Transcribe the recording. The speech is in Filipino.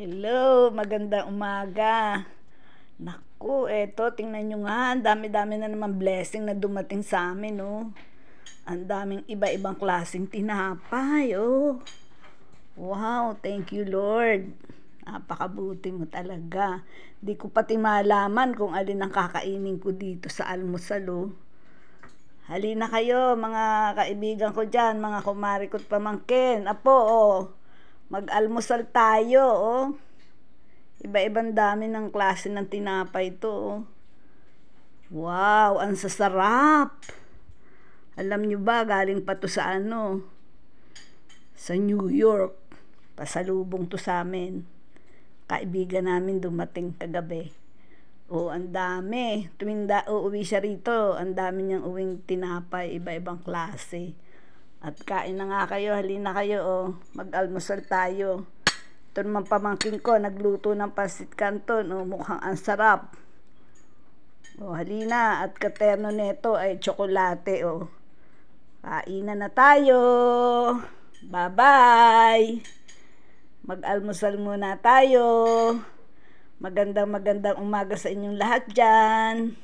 Hello, magandang umaga. Naku, eto, tingnan nyo nga, ang dami-dami na naman blessing na dumating sa amin, oh. Ang daming iba-ibang klaseng tinapay, oh. Wow, thank you, Lord. Napakabuti mo talaga. Di ko pati malaman kung alin ang kakainin ko dito sa almusal, oh. Halina kayo, mga kaibigan ko dyan, mga kumari ko't pamangkin. Apo, oh. Mag-almusal tayo, oh. Iba-ibang dami ng klase ng tinapay to, oh. Wow, ang sasarap. Alam nyo ba, galing pa to sa sa New York. Pasalubong to sa amin. Kaibigan namin dumating kagabi. Oh, ang dami. Tuwing uuwi siya rito, ang dami niyang uwing tinapay, iba-ibang klase. At kain na nga kayo, halina kayo, oh. Mag-almusal tayo. Ito naman pamangkin ko, nagluto ng pansit canton, oh. Mukhang ang sarap. Oh, halina. At katerno neto ay tsokolate, oh. Kainan na tayo. Bye-bye. Mag-almusal muna tayo. Magandang umaga sa inyong lahat dyan.